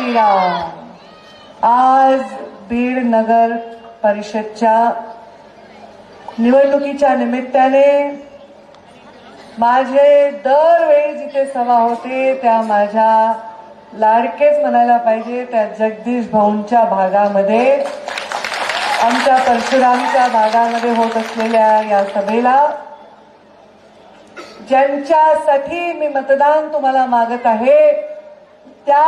श्रीराम। आज बीड नगर परिषदच्या निवडणुकीच्या निमित्ताने माझे दरवेळी जिथे सभा होते त्या माझ्या लाडकेच म्हणायला पाहिजे त्या जगदीश भाऊंच्या भागामध्ये, आमच्या परशुरामच्या भागामध्ये होत असलेल्या या सभेला ज्यांच्यासाठी मी मतदान तुम्हाला मागत आहे त्या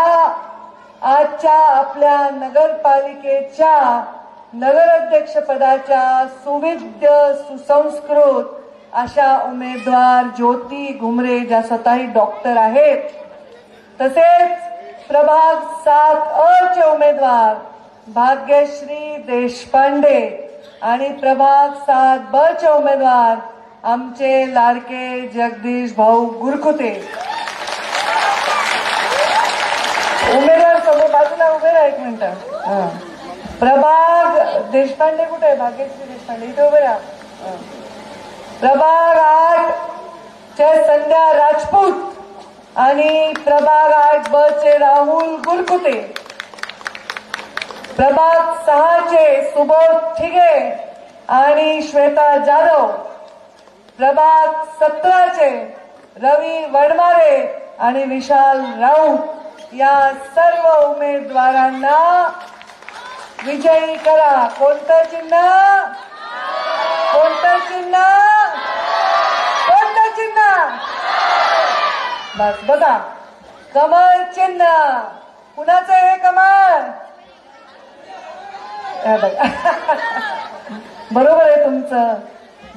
आजच्या आपल्या नगरपालिकेच्या नगराध्यक्ष पदाच्या सुविद्य सुसंस्कृत अशा उमेदवार ज्योती घुमरे, ज्या स्वतःही डॉक्टर आहेत, तसेच प्रभाग 7 चे उमेदवार भाग्यश्री देशपांडे आणि प्रभाग 7 चे उमेदवार आमचे लाडके जगदीश भाऊ गुरकुते। उमेदवार समोर बाजूला उभे राहा, एक मिनिट। प्रभाग देशपांडे कुठे आहे? भाग्यश्री देशपांडे इथे उभे राहा। प्रभाग 8 चे संध्या राजपूत आणि प्रभाग 8 ब चे राहुल गुरकुते, प्रभाग 6 चे सुबोध ठिगे आणि श्वेता जाधव, प्रभाग 17 चे रवी वडमारे आणि विशाल राऊत, या सर्व उमेदवारांना विजयी करा। कोणतं चिन्ह? कोणतं चिन्ह? कोणतं चिन्ह? बस बघा, कमळ चिन्ह। कुणाचं हे कमळ? बरोबर आहे तुमचं,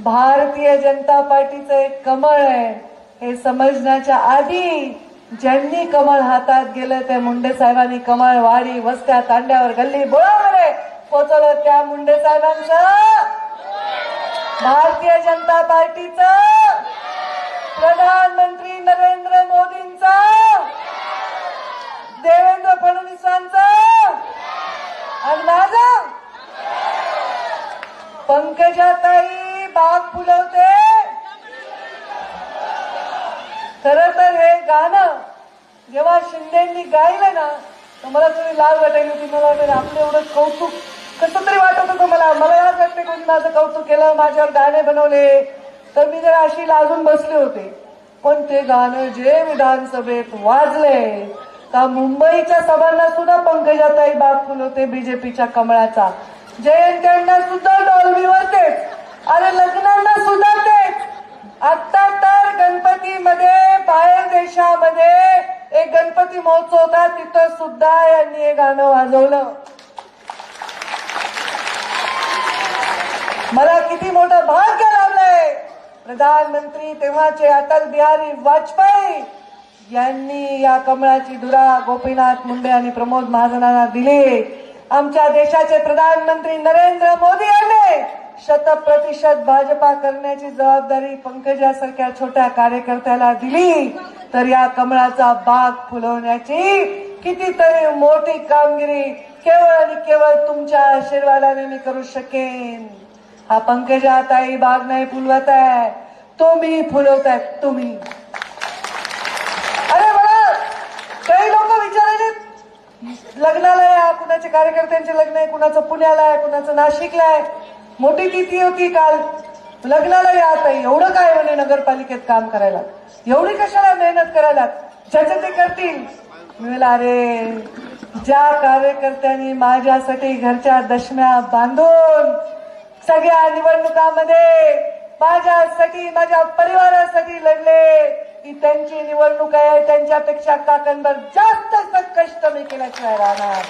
भारतीय जनता पार्टीचं एक कमळ आहे। हे समजण्याच्या आधी ज्यांनी कमळ हातात गेलं त्या मुंडे साहेबांनी कमळ वाडी, वस्त्या, तांड्यावर, गल्ली बोळामध्ये पोचवलं। त्या मुंडे साहेबांचं, भारतीय जनता पार्टीचं, प्रधानमंत्री नरेंद्र मोदींचं, देवेंद्र फडणवीसांचं आणि माझं पंकजाताई बाग फुलवते। खरं तर हे गाणं जेव्हा शिंदेंनी गायलं ना तर मला थोडी लाज वाटायली होती। मला वाटलं आपलं एवढं कौतुक कसं तरी वाटत होतं मला। मला लाज वाटते कोणी माझं कौतुक केलं, माझ्यावर गाणे बनवले तर मी जरा अशी लाजून बसले होते। पण ते गाणं जे विधानसभेत वाजले का मुंबईच्या सभांना सुद्धा पंकजाताई बाग फुलवते बीजेपीच्या कमळाचा, जयंत्यांना सुद्धा डॉल्बीवर तेच, अरे लग्नांना सुद्धा तेच। आता तर गणपतीमध्ये बाहेर देशामध्ये एक गणपती महोत्सव होता, तिथं सुद्धा यांनी हे गाणं वाजवलं। मला किती मोठं भाग्य लाभलंय। प्रधानमंत्री तेव्हाचे अटल बिहारी वाजपेयी यांनी या कमळाची धुरा गोपीनाथ मुंडे आणि प्रमोद महाजनांना दिली। आमच्या देशाचे प्रधानमंत्री नरेंद्र मोदी यांनी 100% भाजपा करण्याची जबाबदारी पंकजासारख्या छोट्या कार्यकर्त्याला दिली, तर या कमळाचा बाग फुलवण्याची कितीतरी मोठी कामगिरी केवळ आणि केवळ तुमच्या आशीर्वादाने मी करू शकेन। हा पंकजाताई बाग नाही फुलवत आहे, तुम्ही फुलवताय, तुम्ही। अरे मला काही लोक विचारायचे लग्नाला या, कुणाच्या कार्यकर्त्यांचे लग्न आहे, कुणाचं पुण्याला आहे, कुणाचं नाशिकला आहे। मोठी तिथी होती काल, लग्नाला या आता, एवढं काय म्हणे नगरपालिकेत काम करायला, एवढी कशाला मेहनत करायला, ज्याचं ते करतील। मी म्हणलं अरे ज्या कार्यकर्त्यांनी माझ्यासाठी घरच्या दशम्या बांधून सगळ्या निवडणुकांमध्ये माझ्यासाठी, माझ्या परिवारासाठी लढले, ही त्यांची निवडणूक आहे, त्यांच्यापेक्षा काकणभर जास्त कष्ट मी केल्याशिवाय राहणार।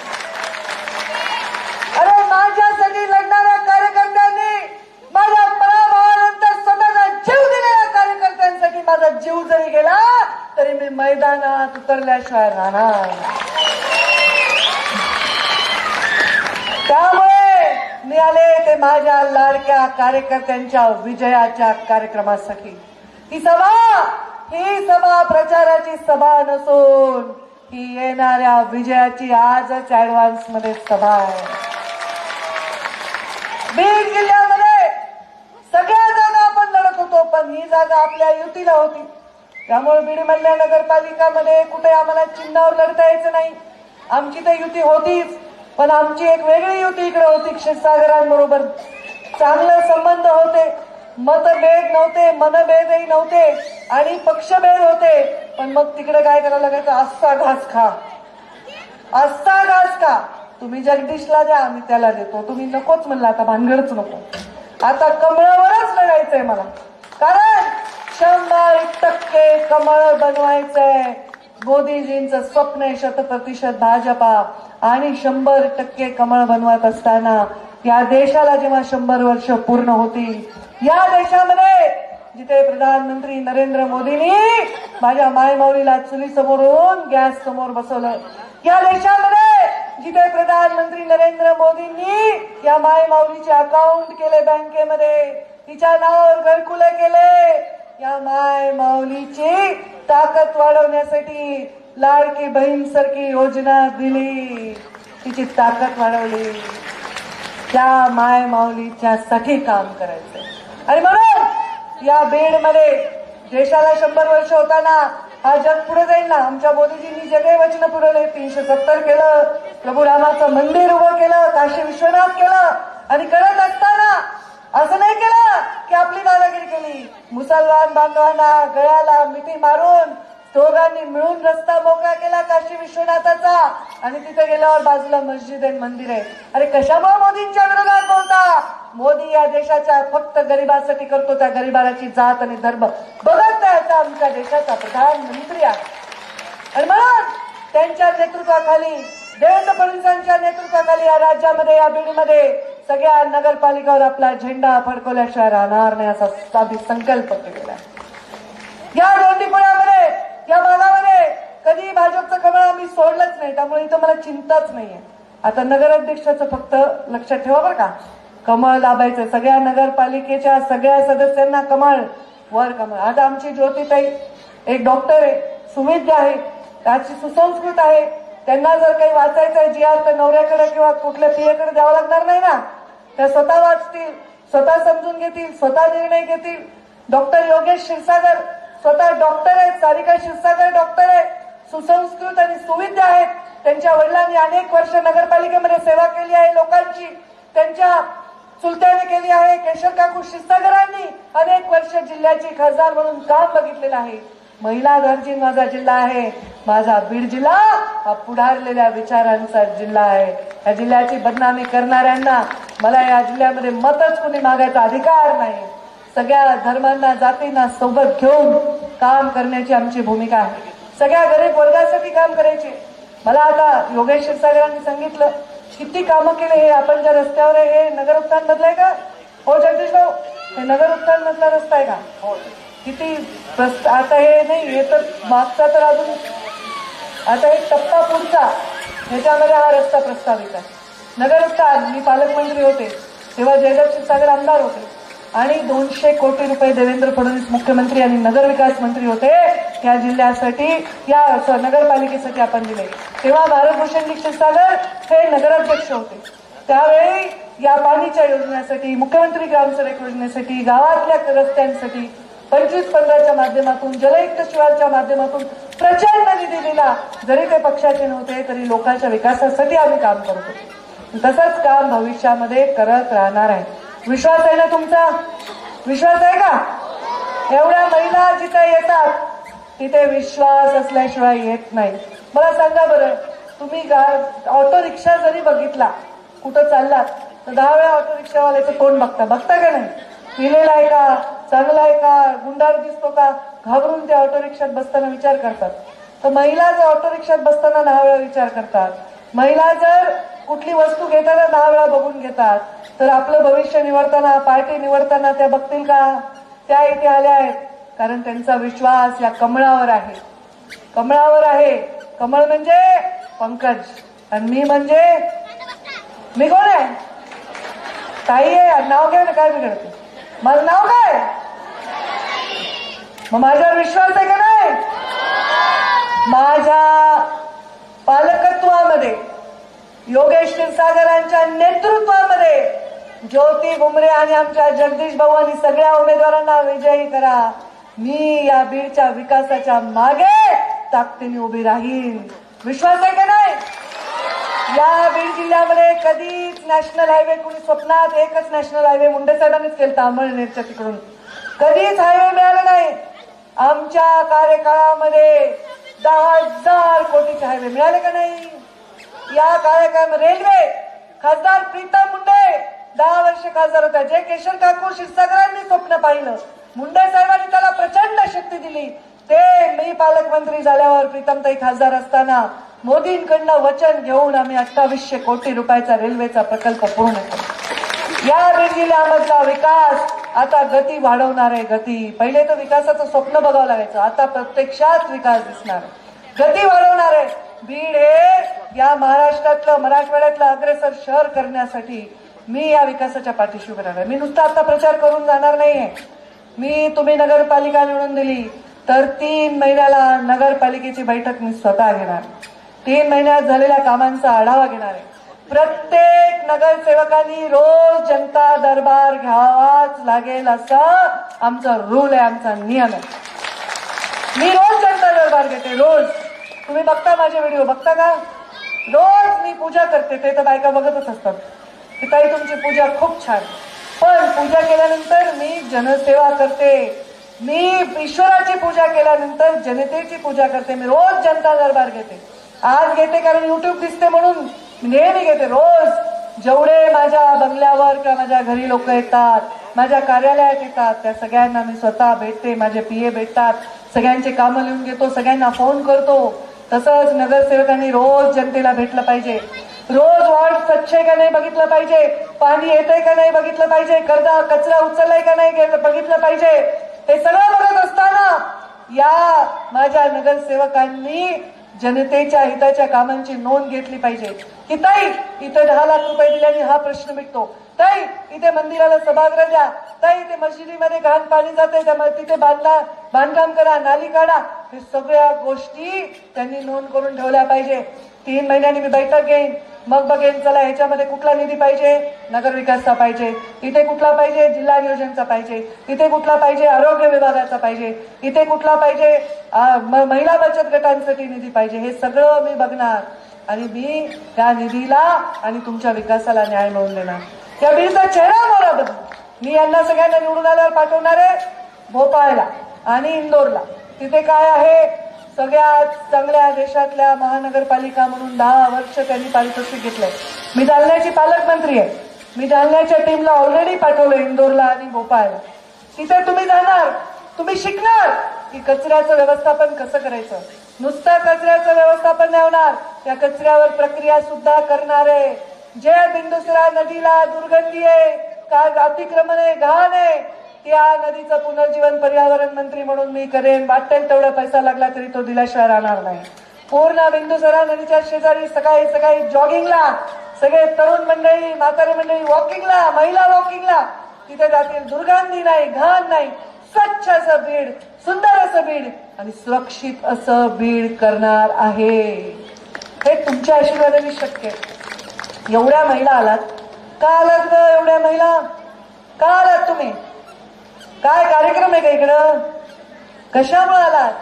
अरे माझ्यासाठी लढणाऱ्या कार्यकर्त्यांनी, माझ्या पराभवानंतर स्वतःचा जीव दिलेल्या कार्यकर्त्यांसाठी माझा जीव जरी गेला तरी मी मैदानात उतरल्याशिवाय राहणार। त्यामुळे मी आले ते माझ्या लाडक्या कार्यकर्त्यांच्या विजयाच्या कार्यक्रमासाठी। ही सभा प्रचाराची सभा नसून ही येणाऱ्या विजयाची आजच ऍडव्हान्स मध्ये सभा आहे। बीड जिल्ह्यामध्ये सगळ्या जागा आपण लढत होतो, पण ही जागा आपल्या युतीला होती। त्यामुळे बीड मधल्या नगरपालिकामध्ये कुठे आम्हाला चिन्हावर लढता यायचं नाही। आमची तर युती होतीच, पण आमची एक वेगळी युती इकडे होती क्षीरसागरांबरोबर. चांगले संबंध होते, मतभेद नव्हते, मनभेदही नव्हते आणि पक्षभेद होते. पण मग तिकडे काय करावं लागायचं, आस्था घास खा, आस्था घास खा. तुम्ही जगदीशला द्या, आम्ही त्याला देतो. तुम्ही नकोच म्हणला, आता भानगडच नको. आता कमळावरच लढायचंय मला, कारण 100% कमळ बनवायचंय. मोदीजींचं स्वप्न आहे 100% भाजपा, आणि 100% कमळ बनवत असताना या देशाला जेव्हा 100 वर्ष पूर्ण होतील, या देशामध्ये जिथे प्रधानमंत्री नरेंद्र मोदींनी माझ्या मायमाऊलीला चुली समोरून गॅस समोर बसवलं, या देशामध्ये जिथे प्रधानमंत्री नरेंद्र मोदींनी या मायमाऊलीचे अकाउंट केले बँकेमध्ये, तिच्या नावावर घरकुले केले, या मायमाऊलीची ताकद वाढवण्यासाठी लाडकी बहीण सारखी योजना दिली, तिची ताकद वाढवली. त्या मायमाऊलीच्यासाठी काम करायचंय. आणि म्हणून या बीडमध्ये देशाला 100 वर्ष होताना हा जग पुढे जाईल ना. आमच्या मोदीजींनी जगे वचन पुरवले, 370 केलं, प्रभू रामाचं मंदिर उभं केलं, काशी विश्वनाथ केलं. आणि करत असताना असं नाही केलं की आपली दादागिरी केली. मुसलमान बांधवांना गळ्याला मिठी मारून दोघांनी मिळून रस्ता मोकळा केला काशी विश्वनाथाचा, आणि तिथे गेल्यावर बाजूला मस्जिद आहे, मंदिर आहे. अरे कशामुळे मोदींच्या विरोधात बोलता? मोदी या देशाच्या फक्त गरिबासाठी करतो, त्या गरिबाची जात आणि धर्म बघत त्याचा आमच्या देशाचा प्रधानमंत्री आहे. आणि म्हणून त्यांच्या नेतृत्वाखाली, देवेंद्र फडणवीसांच्या नेतृत्वाखाली या राज्यामध्ये, या बीडमध्ये सगळ्या नगरपालिकावर आपला झेंडा फडकवल्याशिवाय राहणार नाही, असा साधी संकल्प केलेला. या दोंडीपुण्यामध्ये, या भागामध्ये कधी भाजपचं कमळ आम्ही सोडलंच नाही, त्यामुळे इथं मला चिंताच नाहीये. आता नगराध्यक्षाचं फक्त लक्षात ठेवा बरं का, कमळ लाभायचं सगळ्या नगरपालिकेच्या सगळ्या सदस्यांना, कमळ वर कमळ. आता आमची ज्योतिताई एक डॉक्टर आहे, सुविद्या आहे, त्याची सुसंस्कृत आहे. त्यांना जर काही वाचायचं आहे जी आर, तर नवऱ्याकडे किंवा कुठल्या पीएकडे द्यावं लागणार नाही ना. त्या स्वतः वाचतील, स्वतः समजून घेतील, स्वतः निर्णय घेतील. डॉक्टर योगेश क्षीरसागर स्वतः डॉक्टर आहेत, सारिका क्षीरसागर डॉक्टर आहे, सुसंस्कृत आणि सुविद्या आहेत. त्यांच्या वडिलांनी अनेक वर्ष नगरपालिकेमध्ये सेवा केली आहे लोकांची, त्यांच्या चुलत्याने केली आहे. केशर काकू क्षीरसागरांनी अनेक वर्ष जिल्ह्याची खासदार म्हणून काम बघितलेलं आहे. महिला दर्जीन माझा जिल्हा आहे. माझा बीड जिल्हा हा पुढारलेल्या विचारांचा जिल्हा आहे. या जिल्ह्याची बदनामी करणाऱ्यांना मला या जिल्ह्यामध्ये मतच कोणी मागायचा अधिकार नाही. सगळ्या धर्मांना, जातींना सोबत घेऊन काम करण्याची आमची भूमिका आहे. सगळ्या गरीब वर्गासाठी काम करायचे. मला आता योगेश क्षीरसागरांनी सांगितलं किती कामं केले. हे आपण ज्या रस्त्यावर आहे हे नगर उत्थान मधलं आहे का? हो जगदीश भाऊ, हे नगर उत्थान मधला रस्ता आहे का? हो. किती आता हे नाही, हे तर मागचा तर अजून, आता एक टप्पा पुढचा, ह्याच्यामध्ये हा रस्ता प्रस्तावित आहे. नगर उत्थान, मी पालकमंत्री होते तेव्हा जयदेव क्षीरसागर आमदार होते आणि 200 कोटी रुपये देवेंद्र फडणवीस मुख्यमंत्री आणि नगरविकास मंत्री होते या जिल्ह्यासाठी, या नगरपालिकेसाठी आपण दिले. तेव्हा भारतभूषण क्षीरसागर हे नगराध्यक्ष होते. त्यावेळी या पाणीच्या योजनेसाठी, मुख्यमंत्री ग्रामसडक योजनेसाठी, गावातल्या रस्त्यांसाठी 25-15च्या माध्यमातून, जलयुक्त शिवारच्या माध्यमातून प्रचंड निधी दिला. जरी ते पक्षाचे नव्हते तरी लोकांच्या विकासासाठी आम्ही काम करत होतो. तसंच काम भविष्यामध्ये करत राहणार आहे. विश्वास आहे ना तुमचा? विश्वास आहे का? एवढ्या महिला जिथे येतात तिथे विश्वास असल्याशिवाय येत नाही. मला सांगा बरं, तुम्ही ऑटो रिक्षा जरी बघितला, कुठं चाललात तर 10 वेळा ऑटो रिक्षावाल्याचं तोंड बघता का नाही? पिलेला आहे का, चांगला आहे का, गुंडाळ दिसतो का, घाबरून त्या ऑटो रिक्षात बसताना विचार करतात. तर महिला जर ऑटो रिक्षात बसताना 10 वेळा विचार करतात. महिला जर कुठली वस्तू घेताना 10 वेळा बघून घेतात, तर आपलं भविष्य निवडताना, पार्टी निवडताना त्या बघतील का? त्या इथे आल्या आहेत कारण त्यांचा विश्वास या कमळावर आहे. कमळावर आहे. कमळ म्हणजे पंकज आणि मी म्हणजे, मी कोण आहे? ताई आहे. नाव घ्या ना, काय बिघडते? माझं नाव काय? मग माझ्यावर विश्वास आहे का नाही? माझ्या पालकत्वामध्ये, योगेश क्षीरसागरांच्या नेतृत्वामध्ये ज्योती बुमरे आणि आमच्या जगदीश भाऊ आणि सगळ्या उमेदवारांना विजयी करा. मी या बीडच्या विकासाच्या मागे ताकदीने उभी राहील. विश्वास आहे का नाही? जिल्ह्यामध्ये कधीच नॅशनल हायवे कोणी स्वप्नात एकच नॅशनल हायवे मुंडे साहेबांनीच केलता अमळनेरच्या तिकडून कधीच हायवे मिळाला नाही. आमच्या कार्यकाळामध्ये 10,000 कोटीचे हायवे मिळाले का नाही? या कार्यकाळामध्ये रेल्वे खासदार प्रीतम मुंडे 10 वर्ष खासदार होता. जे केशर काकू क्षीरसागरांनी स्वप्न पाहिलं मुंडे साहेबांनी त्याला प्रचंड शक्ती दिली. ते मी पालकमंत्री झाल्यावर प्रीतमताई खासदार असताना मोदींकडनं वचन घेऊन आम्ही 2800 कोटी रुपयाचा रेल्वेचा प्रकल्प पूर्ण केला. या बीड जिल्ह्यामधला विकास आता गती वाढवणार आहे. गती पहिले तर विकासाचं स्वप्न बघावं लागायचं, आता प्रत्यक्षात विकास दिसणार आहे, गती वाढवणार आहे. बीड हे या महाराष्ट्रातलं मराठवाड्यातलं अग्रेसर शहर करण्यासाठी मी या विकासाच्या पाठीशी उभे राहणार. मी नुसता आता प्रचार करून जाणार नाहीये. तुम्ही नगरपालिका निवडून दिली तर 3 महिन्याला नगरपालिकेची बैठक मी स्वतः घेणार. 3 महिन्यात झालेल्या कामांचा आढावा घेणार आहे. प्रत्येक नगरसेवकांनी रोज जनता दरबार घ्यावाच लागेल असं आमचा रूल आहे, आमचा नियम आहे. मी रोज जनता दरबार घेते, रोज. तुम्ही बघता माझे व्हिडिओ बघता का? रोज मी पूजा करते. ते तर बायका बघतच असतात की ताई तुमची पूजा खूप छान. पण पूजा केल्यानंतर मी जनसेवा करते. मी ईश्वराची पूजा केल्यानंतर जनतेची पूजा करते. मी रोज जनता दरबार घेते. आज घेते कारण युट्यूब दिसते म्हणून नेहमी घेते. रोज जेवढे माझ्या बंगल्यावर किंवा माझ्या घरी लोक येतात, माझ्या कार्यालयात येतात, त्या सगळ्यांना मी स्वतः भेटते. माझे पीए भेटतात, सगळ्यांचे कामं लिहून घेतो, सगळ्यांना फोन करतो. तसंच नगरसेवकांनी रोज जनतेला भेटलं पाहिजे. रोज वॉर्ड स्वच्छ आहे का नाही बघितलं पाहिजे, पाणी येतंय का नाही बघितलं पाहिजे, कचरा उचललाय का नाही बघितलं पाहिजे. हे सगळं बघत असताना या माझ्या नगरसेवकांनी जनतेच्या हिताच्या कामांची नोंद घेतली पाहिजे की ताई इथे 10 लाख रुपये दिल्याने हा प्रश्न मिटतो, ताई इथे मंदिराला सभागृह द्या, ताई इथे मशिदीमध्ये घाण पाणी जाते तिथे बांधकाम करा, नाली काढा. हे सगळ्या गोष्टी त्यांनी नोंद करून ठेवल्या पाहिजे. 3 महिन्यांनी मी बैठक घेईन, मग बघेन चला ह्याच्यामध्ये कुठला निधी पाहिजे, नगर विकासचा पाहिजे, इथे कुठला पाहिजे, जिल्हा नियोजनचा पाहिजे, इथे कुठला पाहिजे, आरोग्य विभागाचा पाहिजे, इथे कुठला पाहिजे, महिला बचत गटांसाठी निधी पाहिजे. हे सगळं मी बघणार आणि मी त्या निधीला आणि तुमच्या विकासाला न्याय मिळवून देणार. त्या बीडचा चेहरा मोहरा बदल मी यांना सगळ्यांना निवडून आल्यावर पाठवणार आहे भोपाळला आणि इंदोरला. तिथे काय आहे, सगळ्यात चांगल्या देशातल्या महानगरपालिका म्हणून 10 वर्ष त्यांनी पारितोषिक घेतलंय. मी जालन्याची पालकमंत्री आहे. मी जालन्याच्या टीमला ऑलरेडी पाठवलं इंदोरला आणि भोपाळला. तिथे तुम्ही जाणार, तुम्ही शिकणार की कचऱ्याचं व्यवस्थापन कसं करायचं. नुसतं कचऱ्याचं व्यवस्थापन नाही होणार, त्या कचऱ्यावर प्रक्रिया सुद्धा करणार आहे. जे बिंदुसरा नदीला दुर्गंधी आहे, अतिक्रमण आहे, घाण आहे, त्या नदीचं पुनर्जीवन पर्यावरण मंत्री म्हणून मी करेन. वाटेल तेवढा पैसा लागला तरी तो दिल्याशिवाय राहणार नाही. पूर्ण बिंदुसरा नदीच्या शेजारी सकाळी सकाळी जॉगिंगला सगळे तरुण मंडळी, म्हातारे मंडळी वॉकिंगला, महिला वॉकिंगला तिथे जातील. दुर्गंधी नाही, घाण नाही, स्वच्छ असं बीड, सुंदर असं बीड आणि सुरक्षित असं बीड करणार आहे. हे तुमच्या आशीर्वादाने शक्य आहे. एवढ्या महिला आलात का? आलात ग एवढ्या महिला का आलात तुम्ही? काय कार्यक्रम आहे का इकडं? कशामुळे आलात?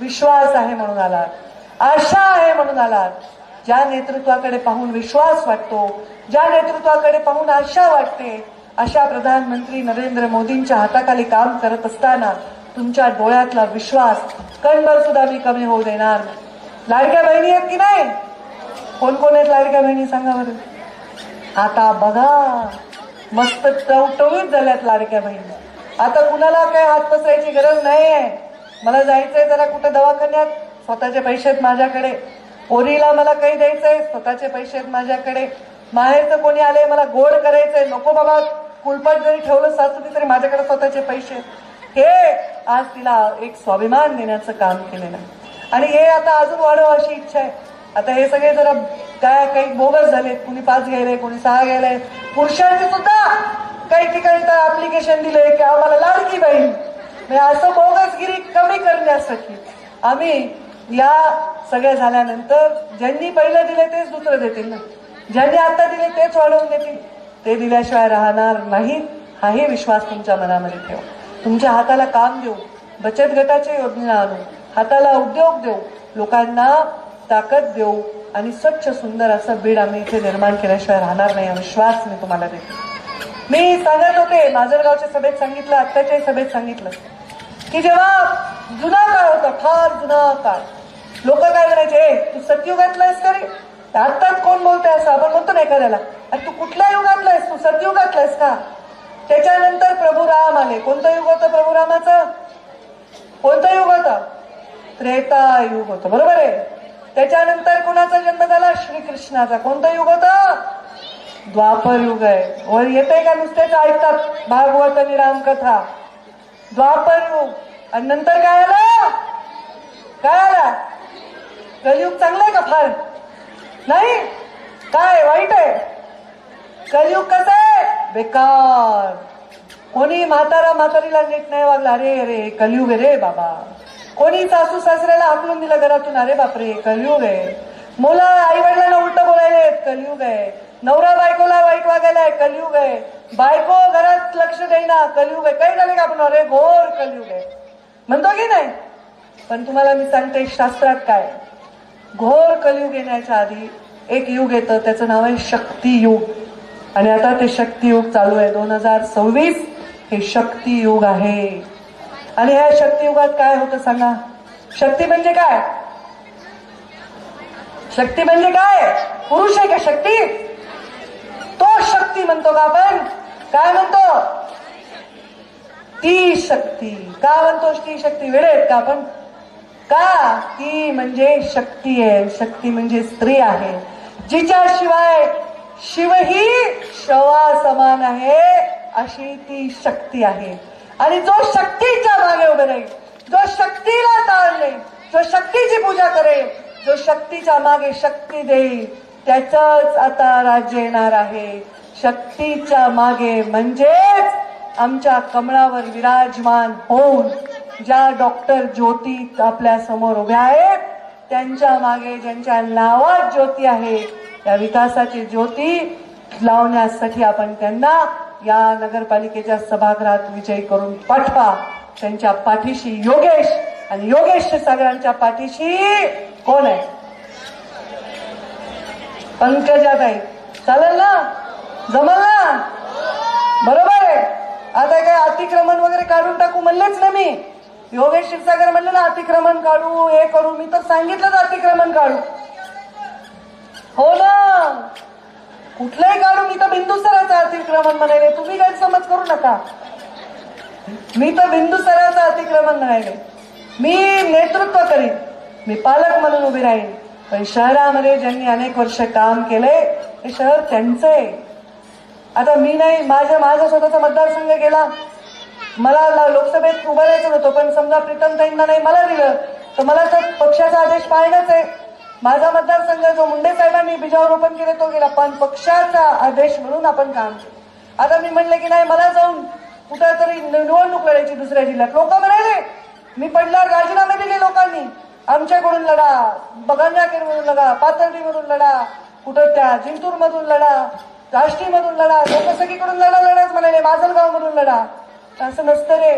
विश्वास आहे म्हणून आलात, आशा आहे म्हणून आलात. ज्या नेतृत्वाकडे पाहून विश्वास वाटतो, ज्या नेतृत्वाकडे पाहून आशा वाटते, अशा प्रधानमंत्री नरेंद्र मोदींच्या हाताखाली काम करत असताना तुमच्या डोळ्यातला विश्वास कणभर सुद्धा मी कमी होऊ देणार नाही. लाडक्या बहिणी आहेत की नाही? कोण कोण आहेत लाडक्या बहिणी सांगा बरं. आता बघा मस्त टवटवीत झाल्यात लाडक्या बहिणी. आता कुणाला काय हात पसरायची गरज नाहीये. मला जायचंय जरा कुठे दवाखान्यात, स्वतःचे पैसे आहेत माझ्याकडे. पोरीला मला काही द्यायचंय, स्वतःचे पैसे आहेत माझ्याकडे. माहेरचं कोणी आले मला गोड करायचंय, नको बाबा कुलपट जरी ठेवलं सासूची तरी माझ्याकडे स्वतःचे पैसे. हे आज तिला एक स्वाभिमान देण्याचं काम केलेलं आहे आणि हे आता अजून वाढव अशी इच्छा आहे. आता हे सगळे जरा काय काही बोगस झालेत, कुणी 5 घ्यायलंय, कुणी 6 घ्यायलंय. पुरुषांनी सुद्धा काही ठिकाणी तर ऍप्लिकेशन दिलंय की आम्हाला लाडकी बहीण. असं बोगसगिरी कमी करण्यासाठी आम्ही या सगळ्या झाल्यानंतर ज्यांनी पहिलं दिले तेच दुसरं देतील ना, ज्यांनी आता दिले तेच वाढवून देतील. ते दिल्याशिवाय राहणार नाहीत हाही विश्वास तुमच्या मनामध्ये ठेवा. तुमच्या हाताला काम देऊ, बचत गटाच्या योजना आणू, हाताला उद्योग देऊ, लोकांना ताकद देऊ आणि स्वच्छ सुंदर असं बीड आम्ही इथे निर्माण केल्याशिवाय राहणार नाही हा विश्वास मी तुम्हाला देते. मी सांगत होते माजलगावच्या सभेत सांगितलं, आत्ताच्या सभेत सांगितलं की जेव्हा जुना काळ होता, फार जुना काळ, लोक काय म्हणायचे, तू सतयुगातला आहेस का रे? आत्ताच कोण बोलतोय असं आपण म्हणतो ना एखाद्याला, तू कुठल्या युगातला आहेस, तू सतयुगातला आहेस का? त्याच्यानंतर प्रभू राम आले. कोणतं युग होतं प्रभू रामाचं? कोणतं युग होतं? त्रेता युग होतं, बरोबर आहे. त्याच्यानंतर कोणाचा जन्म झाला? श्रीकृष्णाचा. कोणतं युग होतं? द्वापर युग आहे. वर येते का नुसतेच ऐकतात भागवत आणि रामकथा? द्वापर युग. आणि नंतर काय आलं? काय आला? कलियुग. चांगलं आहे का? फार नाही, काय वाईट आहे? कलियुग कसं आहे? बेकार. कोणी म्हातारीला नीट नाही वागला, अरे अरे कलियुग आहे रे बाबा. कोणी सासू सासऱ्याला हाकलून दिलं घरातून, अरे बापरे कलियुग आहे. मुलं आई वडिलांना उलट बोलायले, कलियुग आहे. नवरा बायकोला वाईट वागायला, कलियुग आहे. बायको घरात लक्ष देईना, कलियुग आहे. काही झाले का आपण, अरे घोर कलियुग आहे म्हणतो की नाही? पण तुम्हाला मी सांगते शास्त्रात काय, घोर कलियुग येण्याच्या आधी एक युग येतं, त्याचं नाव आहे शक्ती युग. आणि आता ते शक्ती युग चालू आहे. 2026 हे शक्ती युग आहे. आणि ह्या शक्ती युगात काय होतं सांगा? शक्ती म्हणजे काय? शक्ती म्हणजे काय? पुरुष आहे का शक्ती? तो शक्ती म्हणतो का आपण? काय म्हणतो? ती शक्ती. का म्हणतो ती शक्ती? वेळ आहेत का आपण? का? ती म्हणजे शक्ती आहे. शक्ती म्हणजे स्त्री आहे, जिच्याशिवाय शिवही शवा समान आहे, अशी ती शक्ती आहे. आणि जो शक्तीच्या मागे उभे राहील, जो शक्तीला ताळेल, जो शक्तीची पूजा करेल, जो शक्तीच्या मागे शक्ती देईल, त्याचंच आता राज्य येणार आहे. शक्तीच्या मागे म्हणजेच आमच्या कमळावर विराजमान होऊन ज्या डॉक्टर ज्योती आपल्या समोर उभ्या आहेत, त्यांच्या मागे ज्यांच्या नावात ज्योती आहे, त्या विकासाची ज्योती लावण्यासाठी आपण त्यांना या नगरपालिकेच्या सभागृहात विजयी करून पाठवा. त्यांच्या पाठीशी योगेश, आणि योगेश क्षीरसागरांच्या पाठीशी कोण आहे? पंकजाताई. चालेल ना? जमल ना? बरोबर आहे. आता काय अतिक्रमण वगैरे काढून टाकू म्हणलेच ना मी. योगेश क्षीरसागर म्हणले ना अतिक्रमण काढू, हे करू. मी तर सांगितलं अतिक्रमण काढू. हो ना, कुठलंही काढू. मी तर बिंदुसराचं अतिक्रमण म्हणाले, तुम्ही गैरसमज करू नका. मी तर बिंदुसराचं अतिक्रमण म्हणाले. मी नेतृत्व करीन, मी पालक म्हणून उभी राहीन. पण शहरामध्ये ज्यांनी अनेक वर्ष काम केलंय, हे शहर त्यांचं आहे. आता मी नाही, माझा स्वतःचा मतदारसंघ गेला. मला लोकसभेत उभं राहायचं नव्हतं, पण समजा प्रीतमताईंना नाही मला दिलं, तर मला तर पक्षाचा आदेश पाळणंच आहे. माझा मतदारसंघ जो मुंडे साहेबांनी बीजारोपण केले तो गेला, पण पक्षाचा आदेश म्हणून आपण काम केलं. आता मी म्हणले की नाही, मला जाऊन कुठेतरी निवडणूक लढायची दुसऱ्या जिल्ह्यात. लोक म्हणाले, मी पडल्यावर राजीनामे दिले लोकांनी, आमच्याकडून लढा, गंगाखेडमधून लढा, पाथर्डीमधून लढा, कुठं त्या जिंतूरमधून लढा, राष्ट्रीयमधून लढा. लोक सगळीकडून लढाच म्हणाले, माजलगावमधून लढा. असं नसतं रे,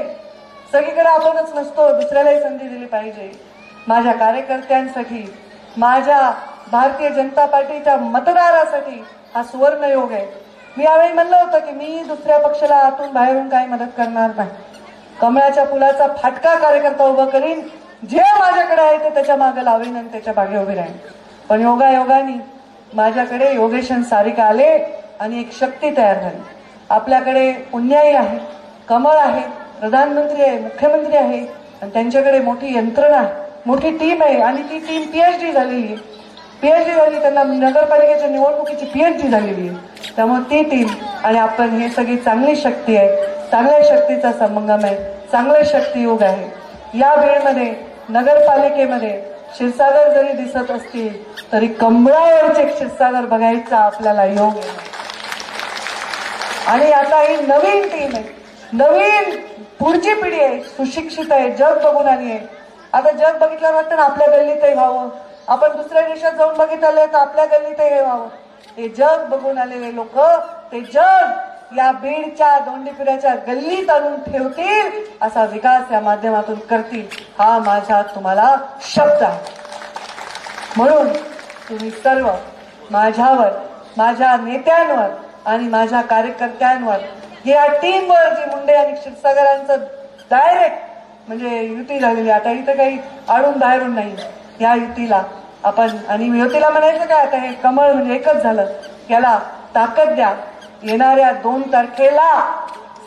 सगळीकडे आपणच नसतो, दुसऱ्यालाही संधी दिली पाहिजे. माझ्या कार्यकर्त्यांसाठी, माझ्या भारतीय जनता पार्टीच्या मतदारासाठी हा सुवर्ण योग आहे. मी यावेळी म्हणलं होतं की मी दुसऱ्या पक्षाला आतून बाहेरून काही मदत करणार नाही. कमळाच्या फुलाचा फाटका कार्यकर्ता उभा करीन, जे माझ्याकडे आहे ते त्याच्या मागे लावीन आणि त्याच्या मागे उभे राहीन. पण योगायोगाने माझ्याकडे योगेशन सारिका आले आणि एक शक्ती तयार झाली. आपल्याकडे पुण्याई आहे, कमळ आहे, प्रधानमंत्री आहे, मुख्यमंत्री आहे, आणि त्यांच्याकडे मोठी यंत्रणा आहे, मोठी टीम आहे. आणि ती टीम पीएचडी झालेली आहे. पीएचडी झाली, त्यांना नगरपालिकेच्या निवडणुकीची पीएचडी झालेली आहे. त्यामुळे ती टीम आणि आपण हे सगळी चांगली शक्ती आहे, चांगल्या शक्तीचा संगम आहे, चांगले शक्तियुग आहे. या वेळेमध्ये नगरपालिकेमध्ये क्षीरसागर जरी दिसत असतील तरी कमळावरचे क्षीरसागर बघायचा आपल्याला योग आहे. आणि आता ही नवीन टीम आहे, नवीन पुढची पिढी आहे, सुशिक्षित आहे, जग बघून आली आहे. आता जग बघितल्यावर वाटतं ना आपल्या गल्लीतही व्हावं. आपण दुसऱ्या देशात जाऊन बघितलं तर आपल्या गल्लीतही हे व्हावं. हे जग बघून आलेले लोक ते जग या बीडच्या दोंडीपुऱ्याच्या गल्लीत आणून ठेवतील, असा विकास या माध्यमातून करतील, हा माझा तुम्हाला शब्द आहे. म्हणून तुम्ही सर्व माझ्यावर, माझ्या नेत्यांवर आणि माझ्या कार्यकर्त्यांवर, या टीमवर जी मुंडे आणि क्षीरसागरांचं डायरेक्ट म्हणजे युती झालेली, आता इथं काही आडून बाहेरून नाही, या युतीला आपण, आणि युतीला म्हणायचं काय, आता हे कमळ म्हणजे एकच झालं, याला ताकद द्या. येणाऱ्या 2 तारखेला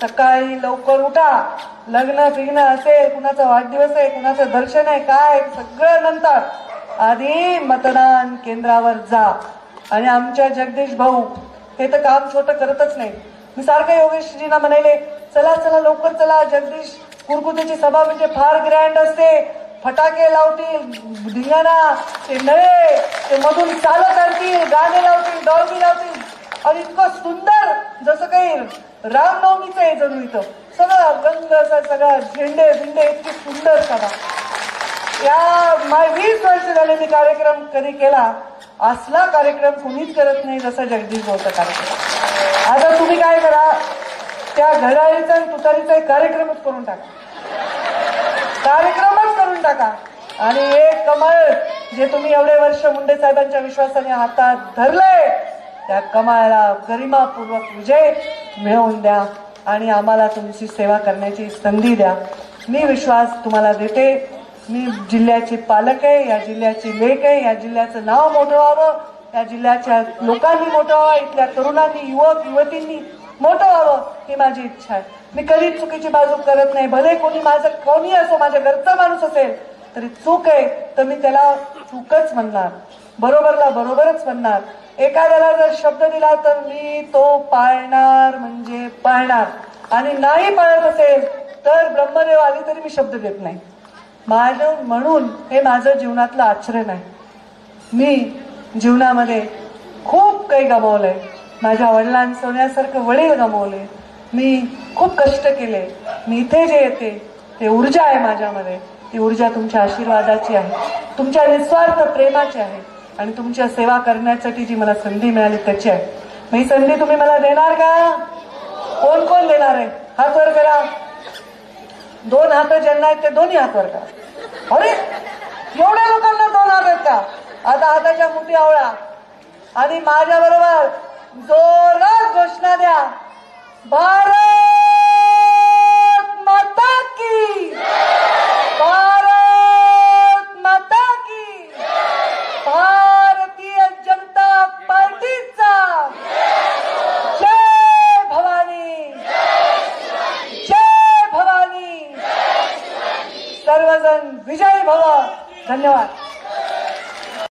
सकाळी लवकर उठा. लग्न फिग्न असेल, कुणाचा वाढदिवस आहे, कुणाचं दर्शन आहे, काय सगळं नंतर, आधी मतदान केंद्रावर जा. आणि आमच्या जगदीश भाऊ हे तर काम छोटं करतच नाही. मी सारखं योगेशजींना म्हणाले, चला चला लवकर चला, जगदीश कुरकुतेची सभा म्हणजे फार ग्रँड असते, फटाके लावतील, धिंगाणा, ते नळे ते मधून चालत आणतील, गाणे लावतील, डॉल्बी लावतील, आणि इतकं सुंदर, जसं काही रामनवमीचं आहे जणू. इथं सगळं रंग असा, सगळा झेंडे झेंडे, इतकी सुंदर सभा. या 20 वर्ष झाले मी कार्यक्रम कधी केला असला कार्यक्रम कुणीच करत नाही जसा जगदीश भाऊचा कार्यक्रम. आता तुम्ही काय करा, त्या घड्याळीचा आणि तुतारीचा एक कार्यक्रमच करून टाका, कार्यक्रमच करून टाका. आणि एक कमळ जे तुम्ही एवढे वर्ष मुंडे साहेबांच्या विश्वासाने हातात धरले, त्या कमळाला गरिमापूर्वक विजय मिळवून द्या आणि आम्हाला तुमची सेवा करण्याची संधी द्या. मी विश्वास तुम्हाला देते. मी जिल्ह्याचे पालक आहे, या जिल्ह्याची लेक आहे, या जिल्ह्याचं नाव मोठं व्हावं, या जिल्ह्याच्या लोकांनी मोठं व्हावं, इथल्या तरुणांनी, युवक युवतींनी मोठं व्हावं ही माझी इच्छा आहे. मी कधीच चुकीची बाजू करत नाही. भले कोणी असो, माझ्या घरचा माणूस असेल तरी चूक आहे तर मी त्याला चूकच म्हणणार, बरोबरला बरोबरच म्हणणार. एखाद्याला जर शब्द दिला तर मी तो पाळणार म्हणजे पाळणार, आणि नाही पाळत असेल तर ब्रह्मदेव आली तरी मी शब्द देत नाही. म्हणून हे माझं जीवनातलं आचरण आहे. मी जीवनामध्ये खूप काही गमावलंय. माझ्या वडिलांचं सोन्यासारखं वडील गमावले. मी खूप कष्ट केले. मी इथे जे येते ते ऊर्जा आहे माझ्यामध्ये. ती ऊर्जा तुमच्या आशीर्वादाची आहे, तुमच्या निस्वार्थ प्रेमाची आहे, आणि तुमच्या सेवा करण्यासाठी जी मला संधी मिळाली त्याची आहे. ही संधी तुम्ही मला देणार का? कोण कोण देणार आहे? हात वर करा. 2 हात ज्यांना आहेत ते दोन्ही हात वर करा. अरे एवढ्या लोकांना 2 हात आहेत का? आता हाताच्या मुठी आवळा आणि माझ्या बरोबर जोरात घोषणा द्या, भारत